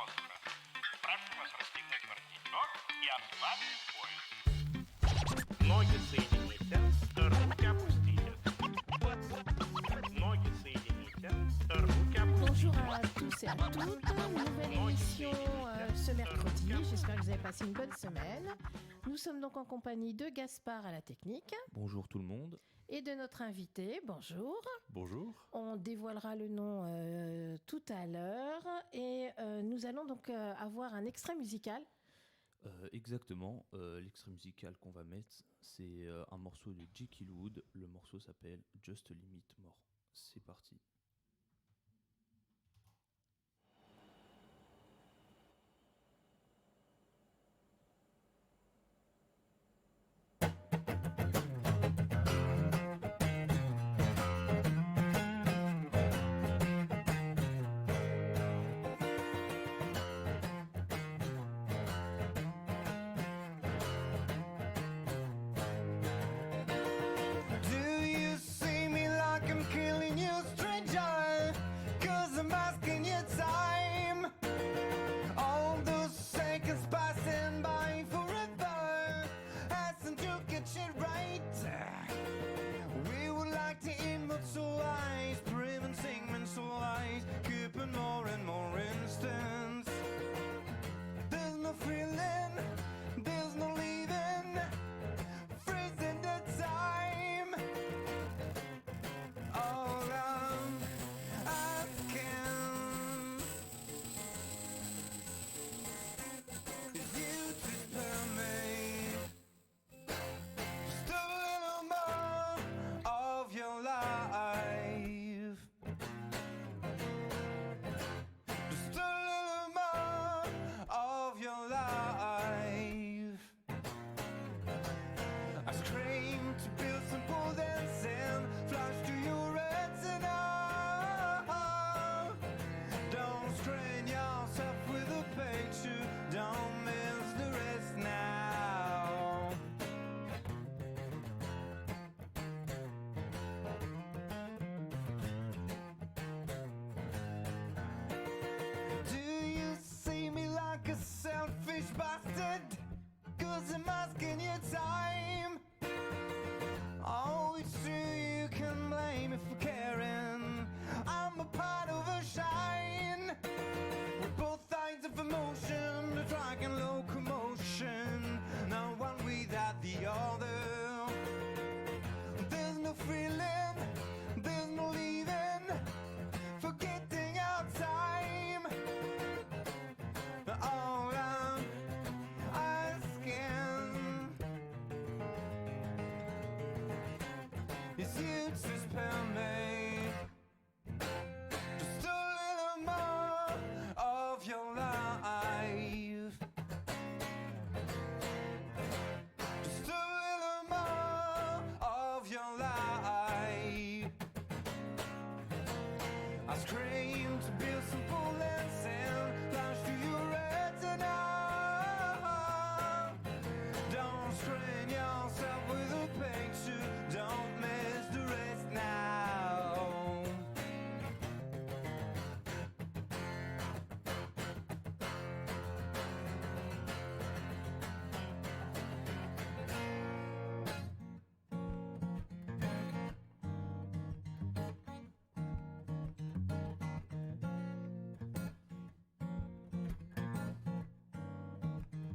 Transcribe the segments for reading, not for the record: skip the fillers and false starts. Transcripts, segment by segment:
философа. Прошу вас расстегнуть воротничок и ослабить пояс. Ноги соедините, руки опустите. Ноги соедините, руки Bonjour опустите. à tous et à toutes, nouvelle émission ce mercredi, j'espère que vous avez passé une bonne semaine. Nous sommes donc en compagnie de Gaspard à la technique. Bonjour tout le monde. Et de notre invité, bonjour. Bonjour. On dévoilera le nom tout à l'heure et nous allons donc avoir un extrait musical. Exactement, l'extrait musical qu'on va mettre, c'est un morceau de Jekyll Wood. Le morceau s'appelle Just a Limit More. C'est parti.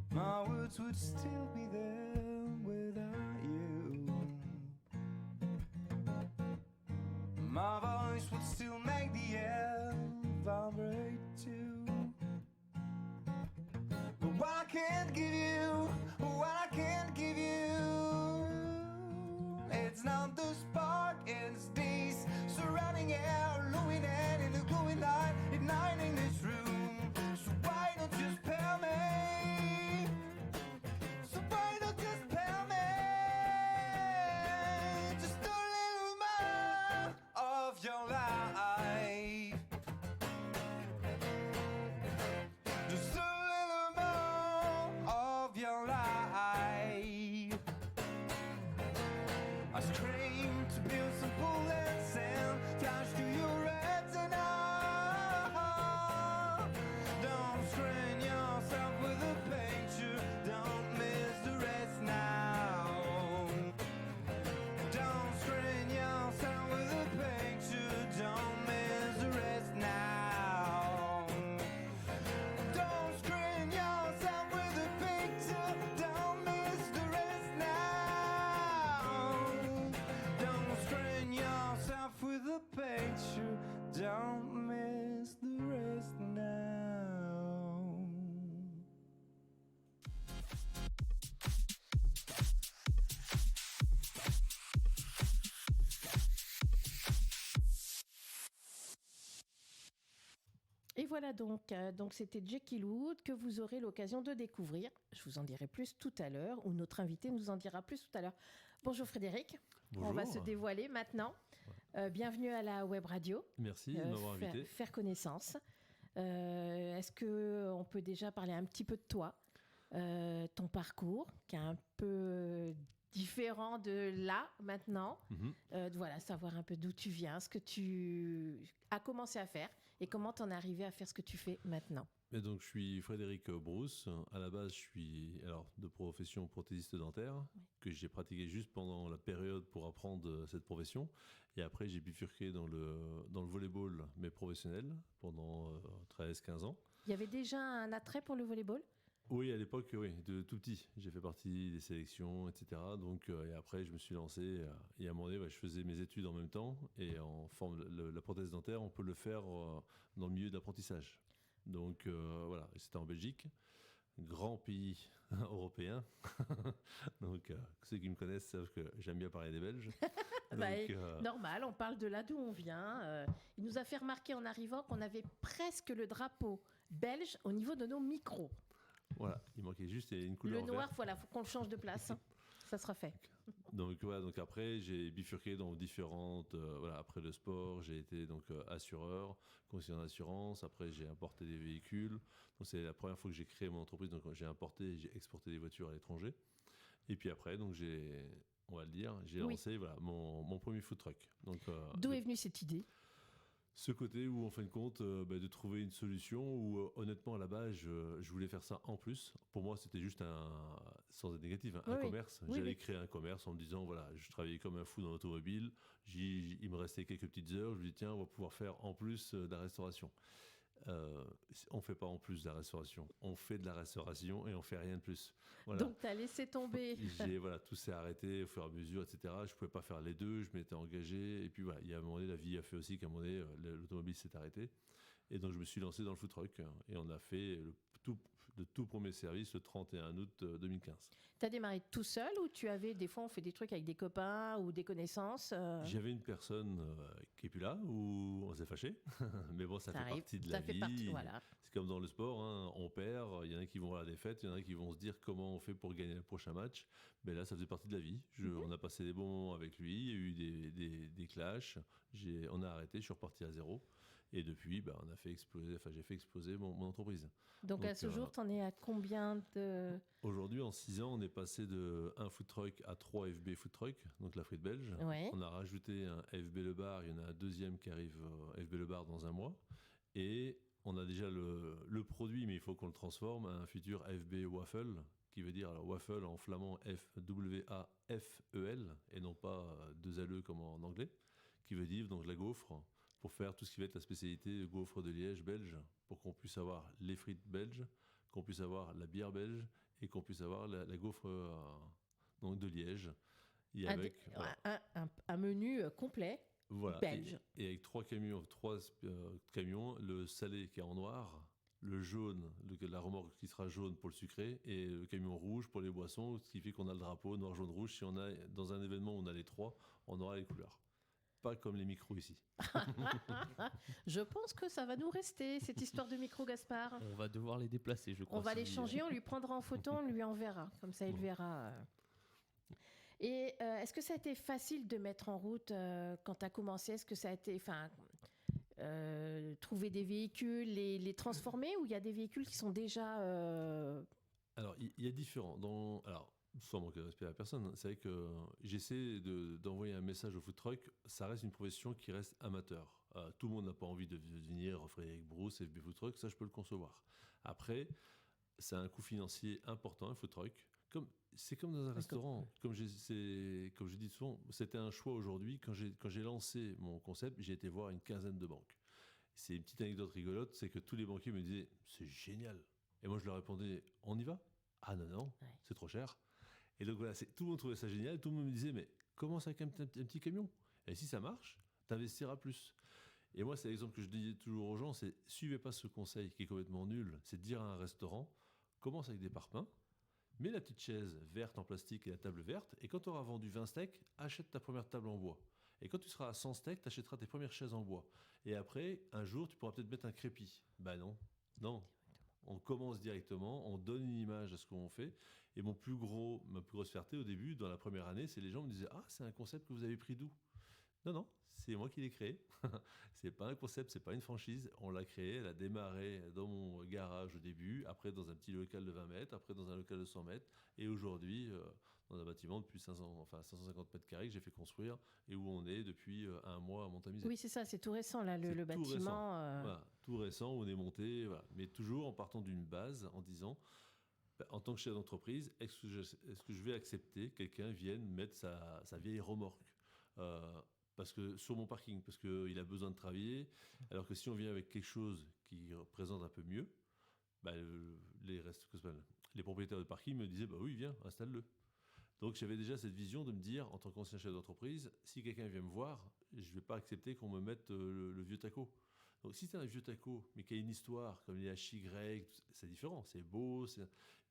My words would still be there without you. My voice would still make the air vibrate too. But what I can't give you, what I can't give you, it's not the spark, it's this surrounding air, illuminating in the glowing light, igniting this room. So why don't you spare me? Your life, just a little more of your life. I scream to build some bullets and flash to your retina. voilà donc c'était Jekyll Wood que vous aurez l'occasion de découvrir. Je vous en dirai plus tout à l'heure, ou notre invité nous en dira plus tout à l'heure. Bonjour Frédéric. Bonjour. On va se dévoiler maintenant. Bienvenue à la web radio. Merci de m'avoir invité. Faire connaissance. Est-ce qu'on peut déjà parler un petit peu de toi, ton parcours, qui est un peu différent de là, maintenant. Voilà, savoir un peu d'où tu viens, ce que tu as commencé à faire et comment tu en es arrivé à faire ce que tu fais maintenant. Et donc, je suis Frédéric Brousse. À la base, je suis de profession prothésiste dentaire, que j'ai pratiqué juste pendant la période pour apprendre cette profession. Et après, j'ai bifurqué dans le volleyball, mais professionnel, pendant 13-15 ans. Il y avait déjà un attrait pour le volleyball ? Oui, à l'époque, oui, de tout petit. J'ai fait partie des sélections, etc. Donc, et après, je me suis lancé. Et à un moment donné, je faisais mes études en même temps. Et en forme, la prothèse dentaire, on peut le faire dans le milieu d'apprentissage. Donc, voilà, c'était en Belgique, grand pays européen. Donc, ceux qui me connaissent savent que j'aime bien parler des Belges. Donc, normal, on parle de là d'où on vient. Il nous a fait remarquer en arrivant qu'on avait presque le drapeau belge au niveau de nos micros. Voilà, il manquait juste une couleur verte. Le noir, verte. voilà, il faut qu'on le change de place. Ça sera fait. Donc, voilà, donc après, j'ai bifurqué dans différentes... après le sport, j'ai été assureur, conseiller en assurance. Après, j'ai importé des véhicules. Donc, c'est la première fois que j'ai créé mon entreprise. Donc, j'ai importé et j'ai exporté des voitures à l'étranger. Et puis après, donc, j'ai lancé mon premier food truck. Donc, d'où est venue cette idée ? Ce côté où, en fin de compte, de trouver une solution où, honnêtement, à la base, je voulais faire ça en plus. Pour moi, c'était juste sans être négatif, un commerce. J'allais créer un commerce en me disant, voilà, je travaillais comme un fou dans l'automobile. Il me restait quelques petites heures. Je me dis, tiens, on va pouvoir faire en plus de la restauration. On ne fait pas en plus de la restauration. On fait de la restauration et on ne fait rien de plus. Voilà. Donc, tu as laissé tomber. Tout s'est arrêté au fur et à mesure, etc. Je ne pouvais pas faire les deux, je m'étais engagé. Et puis, voilà, il y a un moment donné, la vie a fait aussi qu'à un moment donné, l'automobile s'est arrêtée. Et donc, je me suis lancé dans le food truck. Et on a fait le tout premier service le 31 août 2015. Tu as démarré tout seul ou des fois, on fait des trucs avec des copains ou des connaissances J'avais une personne qui n'est plus là, où on s'est fâché. Mais bon, ça fait partie de la vie. Voilà. C'est comme dans le sport, on perd. Il y en a qui vont à la défaite, il y en a qui vont se dire comment on fait pour gagner le prochain match. Mais là, ça faisait partie de la vie. On a passé des bons moments avec lui, il y a eu des clashs. On a arrêté, je suis reparti à zéro. Et depuis, j'ai fait exploser mon entreprise. Donc à ce jour, tu en es à combien de... Aujourd'hui, en 6 ans, on est passé de 1 food truck à 3 FB food truck, donc la frite belge. Ouais. On a rajouté un FB Le Bar, il y en a un deuxième qui arrive, FB Le Bar, dans un mois. Et on a déjà le produit, mais il faut qu'on le transforme à un futur FB Waffle, qui veut dire, alors waffle en flamand F-W-A-F-E-L, et non pas 2 LE comme en anglais, qui veut dire donc la gaufre, pour faire tout ce qui va être la spécialité gaufre de Liège belge, pour qu'on puisse avoir les frites belges, qu'on puisse avoir la bière belge et qu'on puisse avoir la gaufre de Liège. Et un menu complet belge. Et avec 3 camions, le salé qui est en noir, le jaune, la remorque qui sera jaune pour le sucré, et le camion rouge pour les boissons, ce qui fait qu'on a le drapeau noir, jaune, rouge. Si on a dans un événement où on a les 3, on aura les couleurs. Pas comme les micros ici. Je pense que ça va nous rester, cette histoire de micro, Gaspard. On va devoir les déplacer, je crois. On va les changer, on lui prendra en photo, on lui enverra. Comme ça, il verra. Et est-ce que ça a été facile de mettre en route quand tu as commencé ? Est-ce que ça a été... trouver des véhicules, les transformer, ou il y a des véhicules qui sont déjà... Alors, il y a différents. Sans manquer de respect à la personne, c'est vrai que j'essaie d'envoyer un message au food truck. Ça reste une profession qui reste amateur. Tout le monde n'a pas envie de devenir Frédéric Brousse, FB Food Truck, ça je peux le concevoir. Après, c'est un coût financier important, un food truck. C'est comme dans un restaurant. Comme je dis souvent, c'était un choix aujourd'hui. Quand j'ai lancé mon concept, j'ai été voir une quinzaine de banques. C'est une petite anecdote rigolote, c'est que tous les banquiers me disaient « c'est génial ». Et moi je leur répondais « on y va ?» Ah non, c'est trop cher. Et donc voilà, tout le monde trouvait ça génial, tout le monde me disait, mais commence avec un petit camion. Et si ça marche, t'investiras plus. Et moi, c'est l'exemple que je dis toujours aux gens, c'est suivez pas ce conseil qui est complètement nul, c'est de dire à un restaurant, commence avec des parpaings, mets la petite chaise verte en plastique et la table verte, et quand tu auras vendu 20 steaks, achète ta première table en bois. Et quand tu seras à 100 steaks, tu achèteras tes premières chaises en bois. Et après, un jour, tu pourras peut-être mettre un crépi. Ben non, non. On commence directement, on donne une image à ce qu'on fait. Et ma plus grosse fierté au début, dans la première année, c'est les gens me disaient « Ah, c'est un concept que vous avez pris d'où ?» Non, non, c'est moi qui l'ai créé. C'est pas un concept, c'est pas une franchise. On l'a créé, elle a démarré dans mon garage au début, après dans un petit local de 20 mètres, après dans un local de 100 mètres, et aujourd'hui dans un bâtiment depuis 550 mètres carrés que j'ai fait construire et où on est depuis un mois à Montamisé. Oui, c'est ça, c'est tout récent, là, C'est le tout récent. bâtiment. Voilà, tout récent, où on est monté, voilà. Mais toujours en partant d'une base, en disant, en tant que chef d'entreprise, est-ce que je vais accepter que quelqu'un vienne mettre sa vieille remorque parce que sur mon parking, parce qu'il a besoin de travailler, alors que si on vient avec quelque chose qui représente un peu mieux, bah, les propriétaires de parking me disaient bah oui, viens, installe-le. Donc j'avais déjà cette vision de me dire, en tant qu'ancien chef d'entreprise, si quelqu'un vient me voir, je ne vais pas accepter qu'on me mette le vieux taco. Donc si c'est un vieux taco, mais qui a une histoire, comme les HY, c'est différent, c'est beau,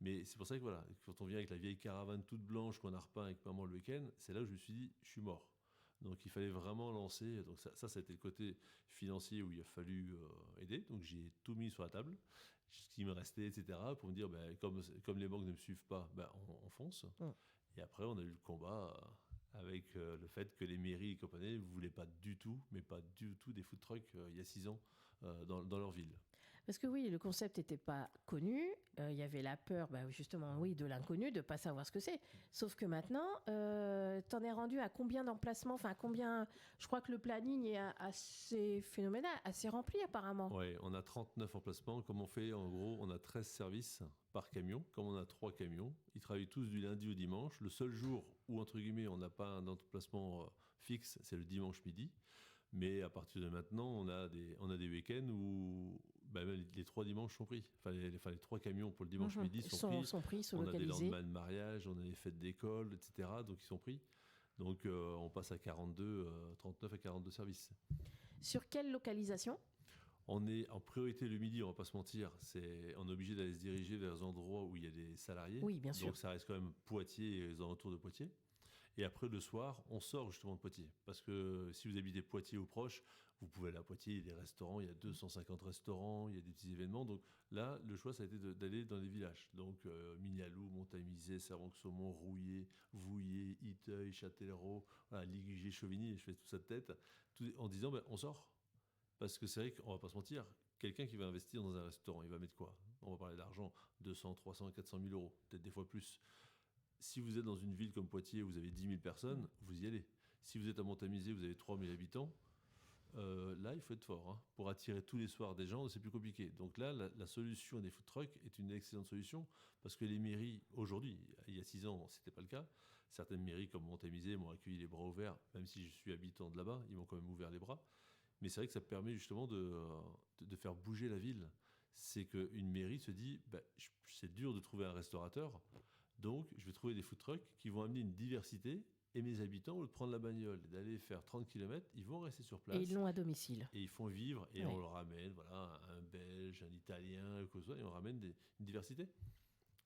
mais c'est pour ça que voilà, quand on vient avec la vieille caravane toute blanche qu'on a repeint avec maman le week-end, c'est là où je me suis dit, je suis mort. Donc il fallait vraiment lancer, donc ça a été le côté financier où il a fallu aider, donc j'ai tout mis sur la table, ce qui me restait, etc., pour me dire, ben, comme les banques ne me suivent pas, ben, on fonce. Ouais. Et après, on a eu le combat avec le fait que les mairies et compagnie ne voulaient pas du tout, mais pas du tout des food trucks il y a 6 ans dans leur ville. Parce que oui, le concept n'était pas connu. Il y avait la peur, justement, oui, de l'inconnu, de ne pas savoir ce que c'est. Sauf que maintenant, t'en es rendu à combien d'emplacements, enfin combien. Je crois que le planning est assez phénoménal, assez rempli apparemment. Oui, on a 39 emplacements. Comme on fait, en gros, on a 13 services par camion. Comme on a 3 camions, ils travaillent tous du lundi au dimanche. Le seul jour où, entre guillemets, on n'a pas un emplacement fixe, c'est le dimanche midi. Mais à partir de maintenant, on a des week-ends où les 3 dimanches sont pris. Les 3 camions pour le dimanche midi sont pris. Sont on a des localisés. lendemains de mariage, on a des fêtes d'école, etc. Donc ils sont pris. Donc on passe à 39 à 42 services. Sur quelle localisation ? On est en priorité le midi, on va pas se mentir. On est obligé d'aller se diriger vers les endroits où il y a des salariés. Oui, bien sûr. Donc ça reste quand même Poitiers et les alentours de Poitiers. Et après, le soir, on sort justement de Poitiers. Parce que si vous habitez Poitiers ou proche, vous pouvez aller à Poitiers, il y a des restaurants, il y a 250 restaurants, il y a des petits événements. Donc là, le choix, ça a été d'aller dans les villages. Donc Mignaloux, Montamisé, Servan-Saumon, Rouillé, Vouillé, Iteuil, Châtellerault, voilà, Ligugé, Chauvigny, je fais tout ça de tête, en disant, on sort. Parce que c'est vrai qu'on va pas se mentir, quelqu'un qui va investir dans un restaurant, il va mettre quoi ? On va parler d'argent, 200, 300, 400 000 euros, peut-être des fois plus. Si vous êtes dans une ville comme Poitiers où vous avez 10 000 personnes, vous y allez. Si vous êtes à Montamisé, vous avez 3 000 habitants, là, il faut être fort. Hein. Pour attirer tous les soirs des gens, c'est plus compliqué. Donc là, la solution des food trucks est une excellente solution parce que les mairies, aujourd'hui, il y a 6 ans, ce n'était pas le cas. Certaines mairies comme Montamisé m'ont accueilli les bras ouverts, même si je suis habitant de là-bas, ils m'ont quand même ouvert les bras. Mais c'est vrai que ça permet justement de faire bouger la ville. C'est qu'une mairie se dit, c'est dur de trouver un restaurateur, donc je vais trouver des food trucks qui vont amener une diversité, et mes habitants, au lieu de prendre la bagnole et d'aller faire 30 km, ils vont rester sur place. Et ils l'ont à domicile. Et ils font vivre, et Ouais. on leur ramène un Belge, un Italien, quoi que ce soit, et on ramène une diversité.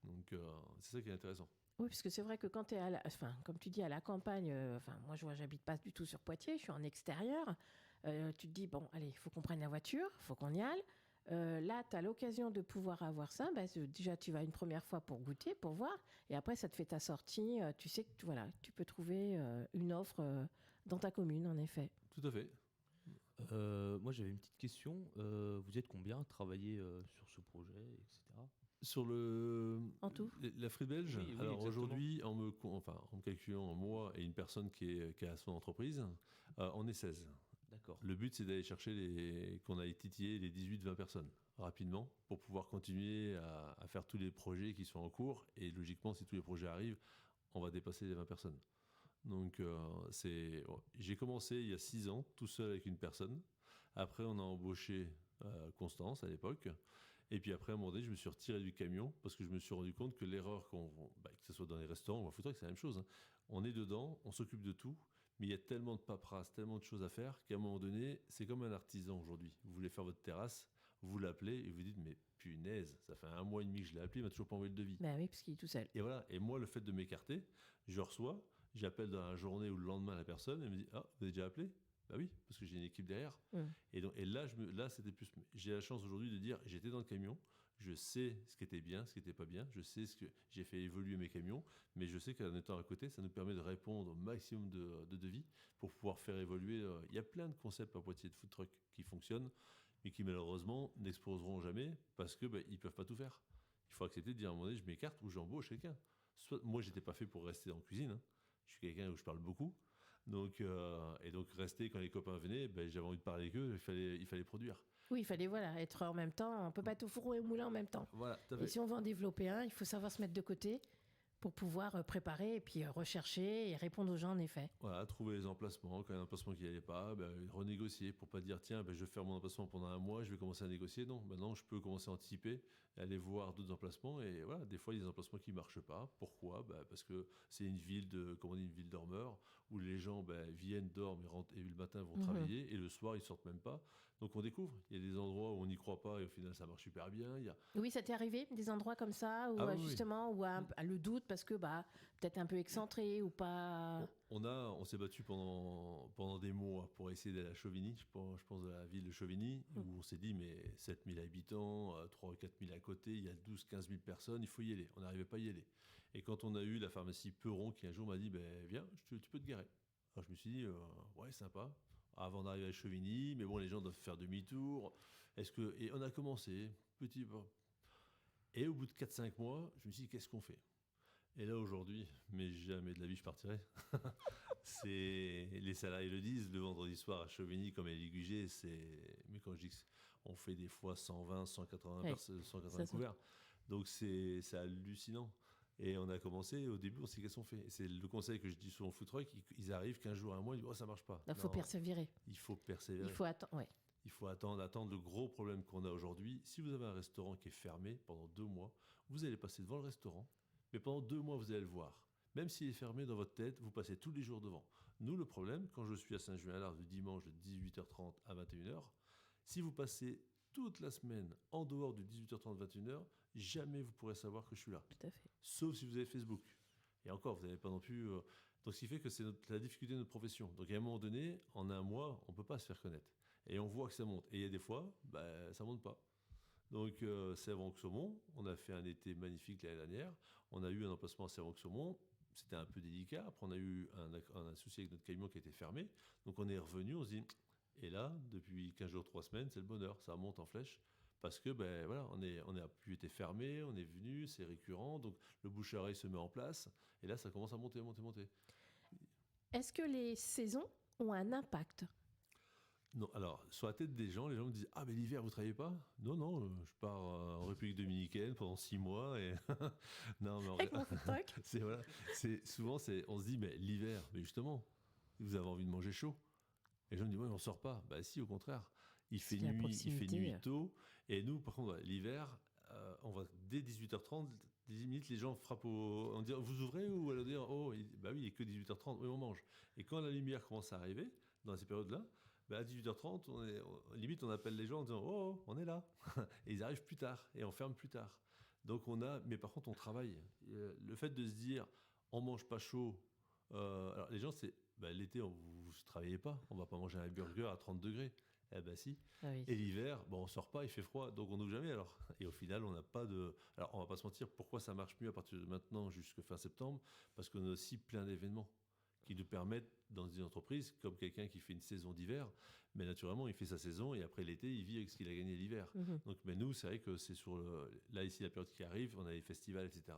Donc c'est ça qui est intéressant. Oui, parce que c'est vrai que quand tu es, comme tu dis, à la campagne, moi j'habite pas du tout sur Poitiers, je suis en extérieur, tu te dis, bon, allez, il faut qu'on prenne la voiture, il faut qu'on y aille. Là, tu as l'occasion de pouvoir avoir ça. Déjà, tu vas une première fois pour goûter, pour voir, et après, ça te fait ta sortie. Tu sais que tu peux trouver une offre dans ta commune, en effet. Tout à fait. Moi, j'avais une petite question. Vous êtes combien à travailler sur ce projet, etc. Sur En tout. la frite belge, Oui, alors exactement. aujourd'hui, en me calculant moi et une personne qui a son entreprise, on est 16. D'accord. Le but, c'est d'aller chercher qu'on aille titiller les 18-20 personnes rapidement pour pouvoir continuer à faire tous les projets qui sont en cours. Et logiquement, si tous les projets arrivent, on va dépasser les 20 personnes. Donc, j'ai commencé il y a 6 ans, tout seul avec une personne. Après, on a embauché Constance à l'époque. Et puis après, à un moment donné, je me suis retiré du camion parce que je me suis rendu compte que l'erreur, que ce soit dans les restaurants ou en food truck, c'est la même chose. Hein. On est dedans, on s'occupe de tout. Mais il y a tellement de paperasse, tellement de choses à faire qu'à un moment donné, c'est comme un artisan aujourd'hui. Vous voulez faire votre terrasse, vous l'appelez et vous dites, mais punaise, ça fait 1 mois et demi que je l'ai appelé, il m'a toujours pas envoyé le devis. Ben oui, parce qu'il est tout seul. Et voilà. Et moi, le fait de m'écarter, je reçois, J'appelle dans la journée ou le lendemain la personne, elle me dit « Ah, vous avez déjà appelé ?» Bah oui, parce que j'ai une équipe derrière. Et là, c'était plus... J'ai la chance aujourd'hui de dire, j'étais dans le camion, je sais ce qui était bien, ce qui n'était pas bien, je sais ce que j'ai fait évoluer mes camions, mais je sais qu'en étant à côté, ça nous permet de répondre au maximum de devis pour pouvoir faire évoluer. Il y a plein de concepts à Poitiers de food truck qui fonctionnent, mais qui malheureusement n'exploseront jamais parce que ils peuvent pas tout faire. Il faut accepter de dire à un moment donné, je m'écarte ou j'embauche quelqu'un. Moi, j'étais pas fait pour rester en cuisine. Hein. Je suis quelqu'un où je parle beaucoup. Donc, et donc rester quand les copains venaient, j'avais envie de parler avec eux, il fallait produire. Oui, il fallait être en même temps. On ne peut pas tout fourrer au moulin en même temps. Voilà, et si on veut en développer un, il faut savoir se mettre de côté pour pouvoir préparer et puis rechercher et répondre aux gens en effet. Voilà, trouver les emplacements. Quand il y a un emplacement qui n'allait pas, renégocier pour pas dire tiens, je vais faire mon emplacement pendant un mois, je vais commencer à négocier. Non, maintenant je peux commencer à anticiper, aller voir d'autres emplacements. Et voilà, des fois il y a des emplacements qui ne marchent pas. Pourquoi ? Parce que c'est une ville une ville dormeur où les gens viennent, dorment et rentrent, et le matin vont travailler et le soir ils sortent même pas. Donc on découvre. Il y a des endroits où on n'y croit pas et au final ça marche super bien. Oui, ça t'est arrivé des endroits comme ça où justement où le doute parce que peut-être un peu excentré ou pas. On s'est battu pendant des mois pour essayer d'aller à Chauvigny, je pense à la ville de Chauvigny, où on s'est dit mais 7000 habitants, 3 ou 4000 à côté, il y a 12-15 000 personnes, il faut y aller. On n'arrivait pas à y aller. Et quand on a eu la pharmacie Peuron qui un jour m'a dit viens, tu peux te garer. Alors je me suis dit ouais, sympa. Avant d'arriver à Chauvigny, mais bon, les gens doivent faire demi-tour. Et on a commencé petit peu. Et au bout de 4-5 mois, je me suis dit qu'est-ce qu'on fait ? Et là aujourd'hui, mais jamais de la vie je partirai. Les salariés le disent, le vendredi soir à Chauvigny comme à Ligugé, mais quand je dis qu'on fait des fois 120, 180 couverts, donc c'est hallucinant. Et on a commencé, au début on s'est dit qu'est-ce qu'on fait ? Et c'est le conseil que je dis souvent au food truck, ils arrivent 15 jours, un mois, ils disent ça marche pas. Il faut persévérer. Il faut persévérer. Il faut attendre, ouais. Il faut attendre. Le gros problème qu'on a aujourd'hui, si vous avez un restaurant qui est fermé pendant 2 mois, vous allez passer devant le restaurant, mais pendant 2 mois, vous allez le voir. Même s'il est fermé dans votre tête, vous passez tous les jours devant. Nous, le problème, quand je suis à Saint-Julien-l'Arc le dimanche de 18h30 à 21h, si vous passez toute la semaine en dehors du 18h30-21h, jamais vous pourrez savoir que je suis là. Tout à fait. Sauf si vous avez Facebook. Et encore, vous n'avez pas non plus... Donc, ce qui fait que c'est la difficulté de notre profession. Donc, à un moment donné, en un mois, on ne peut pas se faire connaître. Et on voit que ça monte. Et il y a des fois, ça ne monte pas. Donc, Servan-Saumon, on a fait un été magnifique l'année dernière. On a eu un emplacement à Servan-Saumon. C'était un peu délicat. Après, on a eu un souci avec notre camion qui était fermé. Donc, on est revenu. On se dit, et là, depuis 15 jours, 3 semaines, c'est le bonheur. Ça monte en flèche. Parce que, voilà, on a pu être fermé, on est venu, c'est récurrent. Donc, le bouche-à-oreille se met en place. Et là, ça commence à monter. Est-ce que les saisons ont un impact ? Non, alors, sur la tête des gens me disent « Ah, mais l'hiver, vous travaillez pas ?» Non, je pars en République dominicaine pendant 6 mois et... non, mais avec mon food truck. Souvent, on se dit « Mais l'hiver, mais justement, vous avez envie de manger chaud ?» Et les gens me disent « Ouais, on sort pas. » Bah si, au contraire. Il fait nuit tôt. Et nous, par contre, l'hiver, on va dès 18h30, 10 minutes, les gens frappent on dit « Vous ouvrez ?» ou alors dire « Oh, bah oui, il est que 18h30, oui, on mange. » Et quand la lumière commence à arriver, dans ces périodes-là, à 18h30, limite, on appelle les gens en disant « Oh, on est là !» Et ils arrivent plus tard, et on ferme plus tard. Donc mais par contre, on travaille. Le fait de se dire « On mange pas chaud », alors les gens, c'est l'été, vous ne travaillez pas, on va pas manger un burger à 30 degrés. Eh ben si. Ah oui. Et l'hiver, on sort pas, il fait froid, donc on n'ouvre jamais alors. Et au final, on n'a pas de... Alors, on va pas se mentir, pourquoi ça marche mieux à partir de maintenant jusqu'à fin septembre ? Parce qu'on a aussi plein d'événements qui nous permettent, dans une entreprise, comme quelqu'un qui fait une saison d'hiver, mais naturellement, il fait sa saison et après l'été, il vit avec ce qu'il a gagné l'hiver. Donc, mais nous, c'est vrai que c'est là, ici, la période qui arrive, on a les festivals, etc.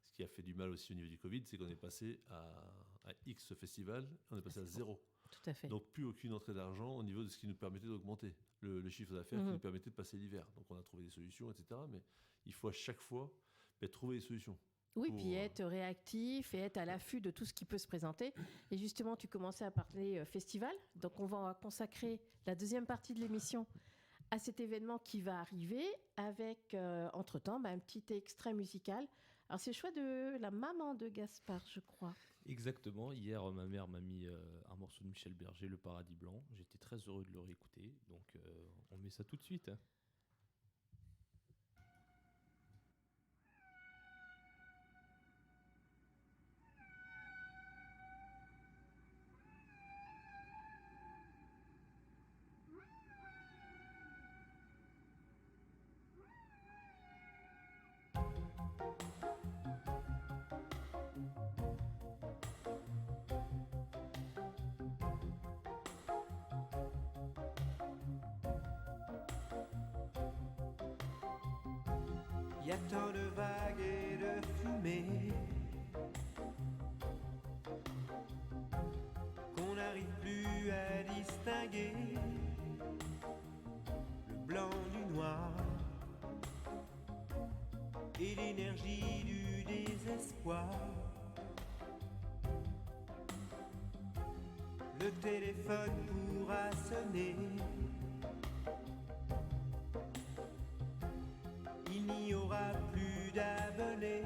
Ce qui a fait du mal aussi au niveau du Covid, c'est qu'on est passé à X festivals, on est passé à 0. Tout à fait. Donc, plus aucune entrée d'argent au niveau de ce qui nous permettait d'augmenter le chiffre d'affaires qui nous permettait de passer l'hiver. Donc, on a trouvé des solutions, etc. Mais il faut à chaque fois trouver des solutions. Oui, puis être réactif et être à l'affût de tout ce qui peut se présenter. Et justement, tu commençais à parler festival. Donc, on va consacrer la deuxième partie de l'émission à cet événement qui va arriver avec, entre-temps, un petit extrait musical. Alors, c'est le choix de la maman de Gaspard, je crois. Exactement. Hier, ma mère m'a mis un morceau de Michel Berger, Le Paradis Blanc. J'étais très heureux de le réécouter. Donc, on met ça tout de suite. Y a tant de vagues et de fumée qu'on n'arrive plus à distinguer le blanc du noir et l'énergie du désespoir. Le téléphone pourra sonner, il n'y aura plus d'abonnés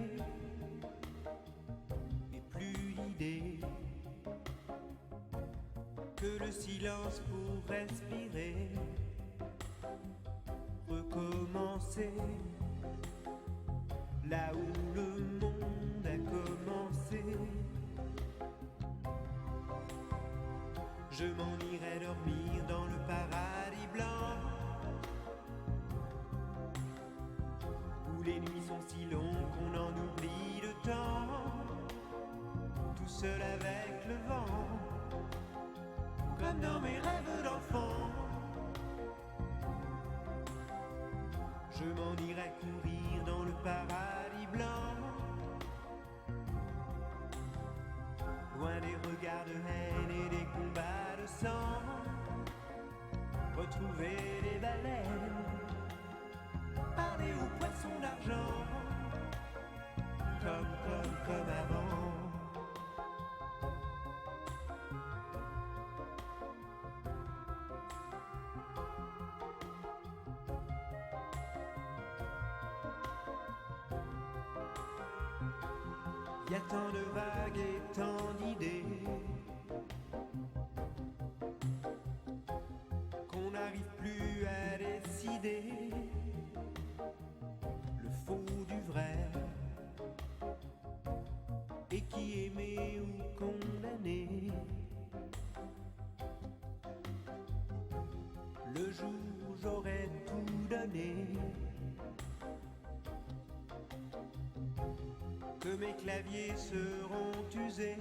et plus d'idées que le silence pour respirer, recommencer là où le monde a commencé. Je m'en irai dormir dans le paradis blanc, où les nuits sont si longues qu'on en oublie le temps, tout seul avec le vent, comme dans mes rêves d'enfant. Je m'en irai courir dans le paradis blanc, loin des regards de haine et des combats de sang, retrouver les baleines, parler aux poissons d'argent, comme avant. Y a tant de vagues et tant d'idées qu'on n'arrive plus à décider le faux du vrai, et qui aimé ou condamné. Le jour où j'aurais tout donné, que mes claviers seront usés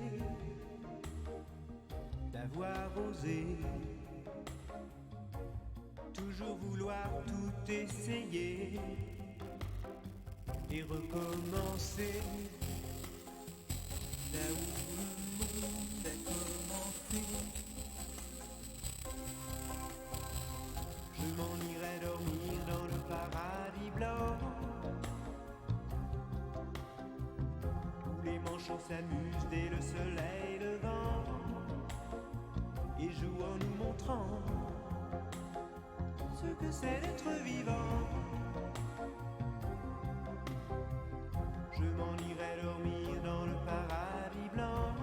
d'avoir osé toujours vouloir tout essayer et recommencer là où le monde a commencé. Je m'en irai dormir dans le paradis blanc, les manchots s'amusent dès le soleil levant et jouent en nous montrant ce que c'est d'être vivant. Je m'en irai dormir dans le paradis blanc,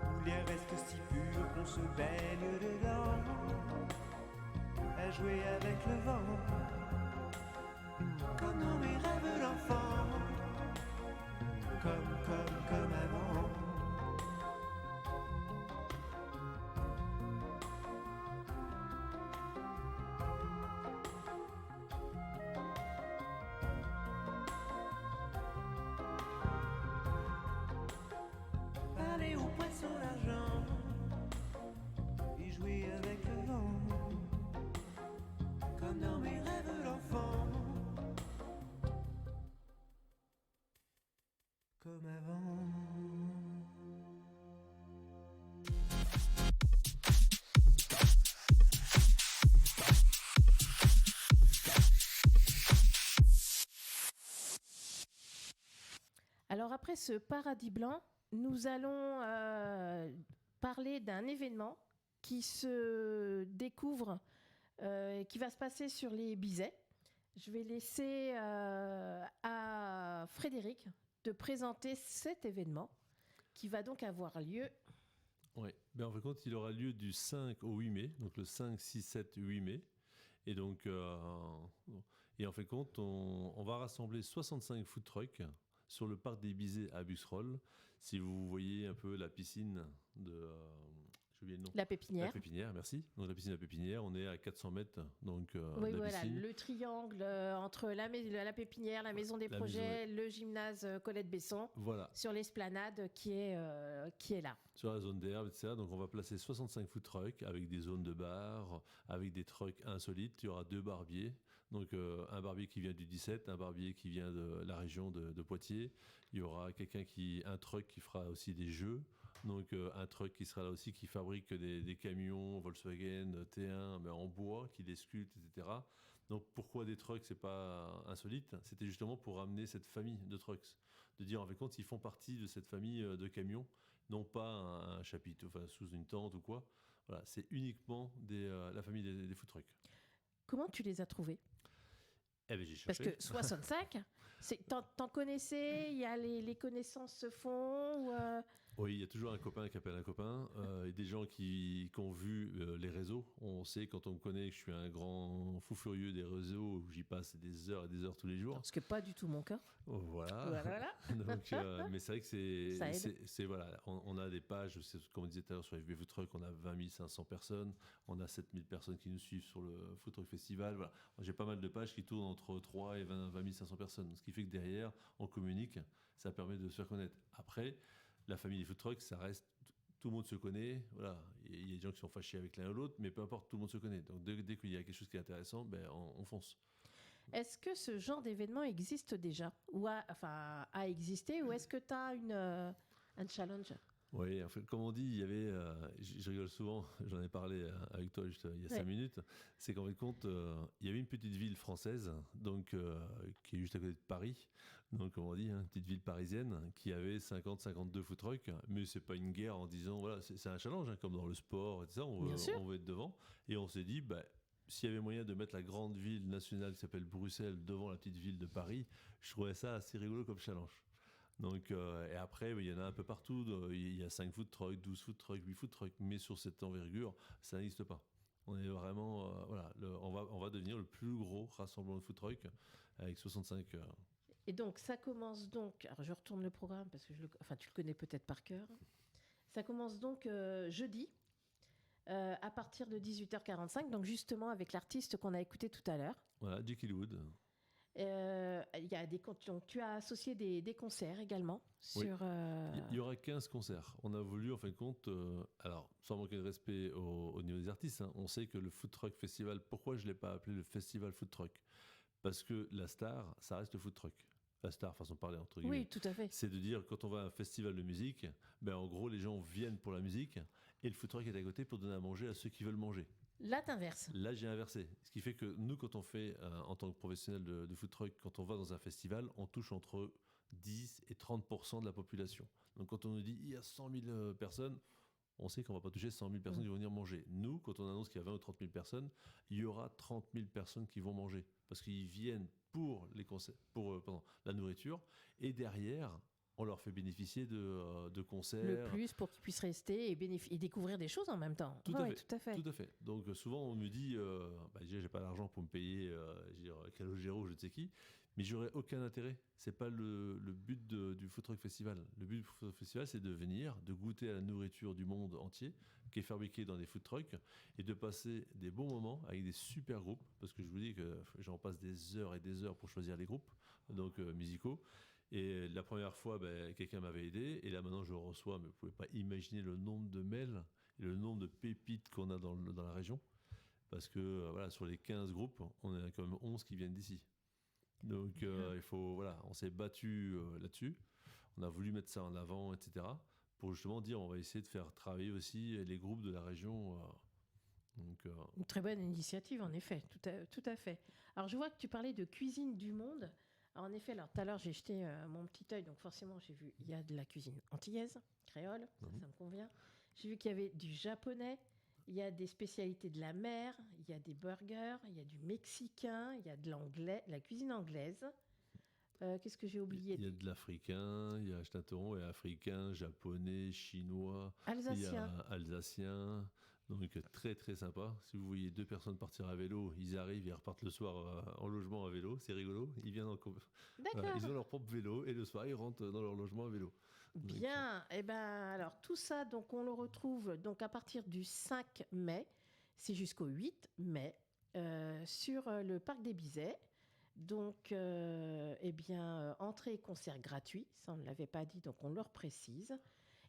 où l'air reste si pur qu'on se baigne dedans, à jouer avec le vent, comme dans mes rêves d'enfant, comme avant. Parler aux poissons d'argent et jouer avec le vent, comme dans mes rêves d'enfant. Comme avant. Alors après ce paradis blanc, nous allons parler d'un événement qui se découvre, qui va se passer sur les Bizets. Je vais laisser à Frédéric de présenter cet événement qui va donc avoir lieu. Oui, ben en fin de compte, il aura lieu du 5 au 8 mai, donc le 5, 6, 7, 8 mai. Et donc, et en fin de compte, on va rassembler 65 food trucks sur le parc des Bizets à Busserolles. Si vous voyez un peu la piscine de... j'ai oublié le nom. La Pépinière. La Pépinière, merci. Donc la piscine de la Pépinière, on est à 400 mètres donc, Oui, de la voilà, piscine. le triangle entre la Pépinière, la Maison des La Projets, maison, le gymnase Colette-Besson, Voilà, sur l'esplanade qui est là. sur la zone d'herbe, etc. Donc on va placer 65 food trucks avec des zones de bar, avec des trucks insolites. Il y aura 2 barbiers. Donc un barbier qui vient du 17, un barbier qui vient de la région de Poitiers. Il y aura un truck qui fera aussi des jeux. Donc un truck qui sera là aussi, qui fabrique des camions Volkswagen T1 mais en bois, qui les sculpte, etc. Donc pourquoi des trucks, c'est pas insolite. C'était justement pour ramener cette famille de trucks, de dire en fait compte ils font partie de cette famille de camions, non pas un chapitre, enfin sous une tente ou quoi. Voilà, c'est uniquement la famille des food trucks. Comment tu les as trouvés? Eh ben j'ai Parce cherché. que 65, t'en connaissais, il y a les connaissances se font ou, Oui, il y a toujours un copain qui appelle un copain, et des gens qui ont vu les réseaux. On sait quand on me connaît que je suis un grand fou furieux des réseaux où j'y passe des heures et des heures tous les jours. ce qui n'est pas du tout mon cas. Voilà. Voilà. Donc, mais c'est vrai que Ça aide. c'est voilà, on a des pages, comme on disait tout à l'heure sur FB Food Truck, on a 20 500 personnes, on a 7 000 personnes qui nous suivent sur le Food Truck Festival. Voilà. J'ai pas mal de pages qui tournent entre 3 et 20 500 personnes, ce qui fait que derrière, on communique, ça permet de se faire connaître. Après, la famille des food trucks, ça reste, tout le monde se connaît, voilà. Il y a des gens qui sont fâchés avec l'un ou l'autre, mais peu importe, tout le monde se connaît. Donc dès qu'il y a quelque chose qui est intéressant, ben on fonce. Est-ce que ce genre d'événement existe déjà ou a existé ou est-ce que tu as un challenge? Oui, en fait, comme on dit, il y avait, je rigole souvent, j'en ai parlé avec toi juste il y a 5 minutes, c'est qu'en fait compte, il y avait une petite ville française, donc qui est juste à côté de Paris, donc comme on dit, une petite ville parisienne, qui avait 50-52 food trucks, mais c'est pas une guerre en disant, voilà, c'est un challenge, comme dans le sport, etc. On veut être devant, et on s'est dit, bah, s'il y avait moyen de mettre la grande ville nationale qui s'appelle Bruxelles devant la petite ville de Paris, je trouvais ça assez rigolo comme challenge. Donc, et après, il y en a un peu partout. Il y a 5 food trucks, 12 food trucks, 8 food trucks, mais sur cette envergure, ça n'existe pas. On est vraiment, voilà, on va devenir le plus gros rassemblement de food trucks avec 65. Et donc, ça commence donc. Alors, je retourne le programme parce que tu le connais peut-être par cœur. Ça commence donc jeudi à partir de 18h45, donc justement avec l'artiste qu'on a écouté tout à l'heure. Voilà, Jekyll Wood. Il y a donc, tu as associé des concerts également sur. Il y aura 15 concerts. On a voulu, en fin de compte, alors sans manquer de respect au niveau des artistes, on sait que le Food Truck Festival, pourquoi je ne l'ai pas appelé le Festival Food Truck? Parce que la star, ça reste le food truck. La star, façon de parler, entre guillemets. Oui, tout à fait. C'est de dire, quand on va à un festival de musique, ben, en gros, les gens viennent pour la musique et le food truck est à côté pour donner à manger à ceux qui veulent manger. Là, t'inverses. Là, j'ai inversé. Ce qui fait que nous, quand on fait, en tant que professionnel de food truck, quand on va dans un festival, on touche entre 10 et 30% de la population. Donc, quand on nous dit il y a 100 000 personnes, on sait qu'on ne va pas toucher 100 000 personnes qui vont venir manger. Nous, quand on annonce qu'il y a 20 ou 30 000 personnes, il y aura 30 000 personnes qui vont manger. Parce qu'ils viennent pour la nourriture. Et derrière, on leur fait bénéficier de concerts. Le plus pour qu'ils puissent rester et découvrir des choses en même temps. Tout à fait. Tout à fait. Donc souvent, on me dit, déjà, j'ai pas l'argent pour me payer Calogero, je ne sais qui. Mais j'aurais aucun intérêt. C'est pas le but du Food Truck Festival. Le but du Food Truck Festival, c'est de venir, de goûter à la nourriture du monde entier, qui est fabriquée dans des food trucks, et de passer des bons moments avec des super groupes. Parce que je vous dis que j'en passe des heures et des heures pour choisir les groupes, donc musicaux. Et la première fois, quelqu'un m'avait aidé, et là maintenant je reçois, mais vous pouvez pas imaginer le nombre de mails et le nombre de pépites qu'on a dans la région. Parce que voilà, sur les 15 groupes, on a quand même 11 qui viennent d'ici. Donc il faut, voilà, on s'est battu là-dessus. On a voulu mettre ça en avant, etc. Pour justement dire, on va essayer de faire travailler aussi les groupes de la région. Une très bonne initiative, en effet, tout à fait. Alors je vois que tu parlais de cuisine du monde. Alors, en effet, tout à l'heure j'ai jeté mon petit œil, donc forcément j'ai vu, il y a de la cuisine antillaise, créole, ça me convient. J'ai vu qu'il y avait du japonais. Il y a des spécialités de la mer, il y a des burgers, il y a du mexicain, il y a de l'anglais, la cuisine anglaise. Qu'est-ce que j'ai oublié? Il y a de l'africain, il y a, je t'interromps, il y a africain, japonais, chinois, Alsacien. Il y a alsacien. Donc très très sympa. Si vous voyez 2 personnes partir à vélo, ils arrivent, ils repartent le soir en logement à vélo, c'est rigolo. Ils viennent ils ont leur propre vélo et le soir ils rentrent dans leur logement à vélo. Bien, et alors tout ça, donc on le retrouve donc à partir du 5 mai, c'est jusqu'au 8 mai, sur le parc des Bizets. Donc, entrée et concert gratuit, ça on ne l'avait pas dit, donc on leur précise.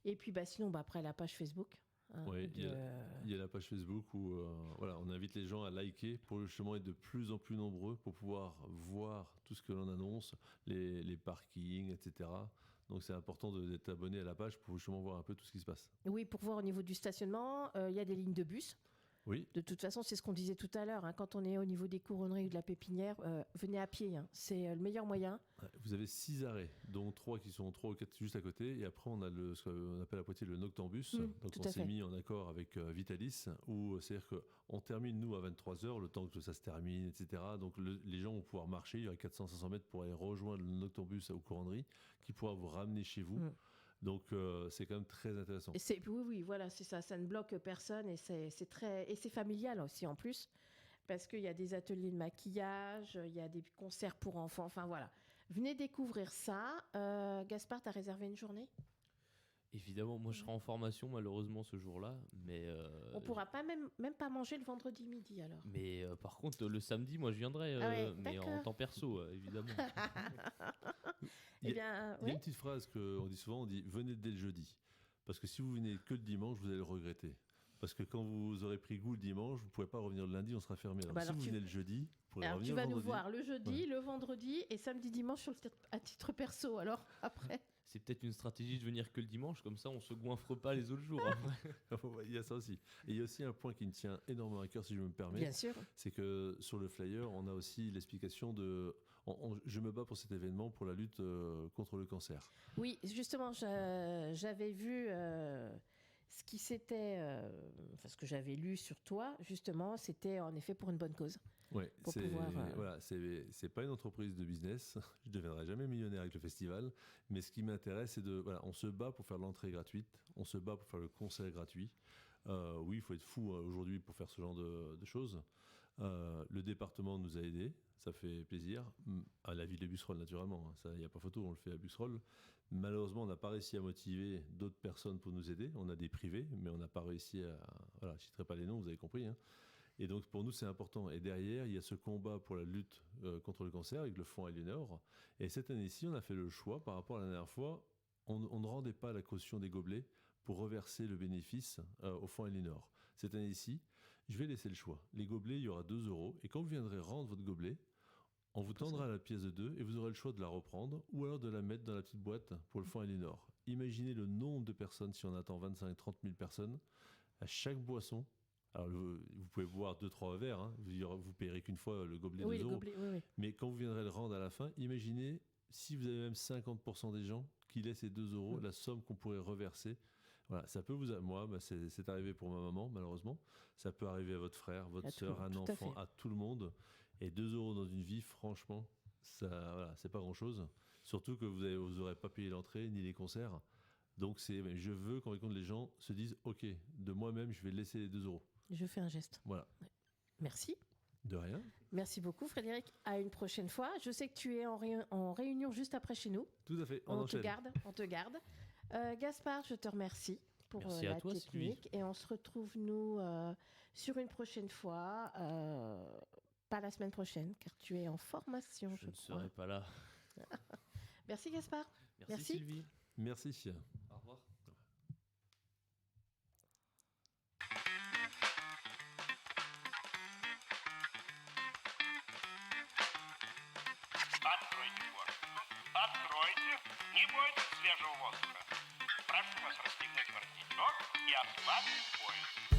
Et puis sinon, après la page Facebook, hein, Oui, de- il y a la page Facebook où voilà, on invite les gens à liker pour justement être de plus en plus nombreux pour pouvoir voir tout ce que l'on annonce, les parkings, etc. Donc c'est important d'être abonné à la page pour justement voir un peu tout ce qui se passe. Oui, pour voir au niveau du stationnement, il y a des lignes de bus. Oui, De toute façon, c'est ce qu'on disait tout à l'heure, hein, quand on est au niveau des couronneries ou de la pépinière, venez à pied, hein, c'est le meilleur moyen. vous avez 6 arrêts, dont 3 qui sont 3 ou 4 juste à côté. Et après, on a ce qu'on appelle à Poitiers le Noctambus. Donc tout on à s'est fait. mis en accord avec Vitalis, où c'est-à-dire qu'on termine, nous, à 23h, le temps que ça se termine, etc. Donc les gens vont pouvoir marcher, il y aura 400-500 mètres pour aller rejoindre le Noctambus aux couronneries, qui pourra vous ramener chez vous. Donc c'est quand même très intéressant. Et oui, voilà, c'est ça, ça ne bloque personne et c'est familial aussi en plus, parce qu'il y a des ateliers de maquillage, il y a des concerts pour enfants, enfin voilà. Venez découvrir ça. Gaspard, t'as réservé une journée? Évidemment, moi je serai en formation malheureusement ce jour-là, mais On pourra pas même pas manger le vendredi midi alors. mais par contre le samedi, moi je viendrai, Ah ouais, mais en d'accord. temps perso, évidemment. Il y Eh bien, Il y a une petite phrase qu'on dit souvent, on dit « venez dès le jeudi ». Parce que si vous venez que le dimanche, vous allez le regretter. Parce que quand vous aurez pris goût le dimanche, vous ne pourrez pas revenir le lundi, on sera fermé. Alors, Bah si alors vous tu- venez le jeudi, vous pourrez Alors revenir tu vas le nous vendredi. voir le jeudi, Ouais. le vendredi et samedi, dimanche à titre perso alors après. C'est peut-être une stratégie de venir que le dimanche, comme ça on se goinfre pas les autres jours. Après. Il y a ça aussi. Et il y a aussi un point qui me tient énormément à cœur, si je me permets. Bien sûr. C'est que sur le flyer, on a aussi l'explication de... je me bats pour cet événement, pour la lutte contre le cancer. Oui, justement, j'avais vu ce qui s'était, enfin, ce que j'avais lu sur toi, justement, c'était en effet pour une bonne cause. Ouais, Pour c'est pouvoir, voilà, c'est pas une entreprise de business. Je ne deviendrai jamais millionnaire avec le festival, mais ce qui m'intéresse, c'est de voilà, on se bat pour faire l'entrée gratuite, on se bat pour faire le concert gratuit. Oui, il faut être fou aujourd'hui pour faire ce genre de choses. Le département nous a aidés, ça fait plaisir. À la ville de Busserolles, naturellement, hein, ça, il n'y a pas photo, on le fait à Busserolles. Malheureusement, on n'a pas réussi à motiver d'autres personnes pour nous aider. On a des privés, mais on n'a pas réussi à... Voilà, je ne citerai pas les noms, vous avez compris. Hein. Et donc, pour nous, c'est important. Et derrière, il y a ce combat pour la lutte contre le cancer avec le Fonds Aliénor. Et cette année-ci, on a fait le choix, par rapport à la dernière fois, on ne rendait pas la caution des gobelets pour reverser le bénéfice au Fonds Aliénor. Cette année-ci, je vais laisser le choix. Les gobelets, il y aura 2 €. Et quand vous viendrez rendre votre gobelet, on vous tendra la pièce de 2 et vous aurez le choix de la reprendre ou alors de la mettre dans la petite boîte pour le Fonds Aliénor. Imaginez le nombre de personnes, si on attend 25-30 000 personnes, à chaque boisson. Alors, vous pouvez boire 2-3 verres, hein, vous payerez qu'une fois le gobelet Oui, 2 les €. gobelets, oui. Mais quand vous viendrez le rendre à la fin, imaginez si vous avez même 50% des gens qui laissent ces 2 €, la somme qu'on pourrait reverser. Voilà, ça peut moi, c'est arrivé pour ma maman, malheureusement. Ça peut arriver à votre frère, votre sœur, un tout à enfant, fait. à tout le monde. Et 2 € dans une vie, franchement, ça, voilà, c'est pas grand-chose. Surtout que vous aurez pas payé l'entrée ni les concerts. Donc je veux qu'en compte les gens se disent, ok, de moi-même, je vais laisser les 2 €. Je fais un geste. Voilà. Merci. De rien. Merci beaucoup, Frédéric. À une prochaine fois. Je sais que tu es en réunion juste après chez nous. Tout à fait. On On te enchaîne. garde. Gaspard, je te remercie pour Merci à la toi, technique. Et on se retrouve, nous, sur une prochaine fois. Pas la semaine prochaine, car tu es en formation, Je je ne crois. serai pas là. Merci, Gaspard. Merci. Sylvie. Merci. Au revoir. Откройте форточку. Откройте. Не бойтесь свежего воздуха. Прошу вас расстегнуть воротничок и ослабить пояс.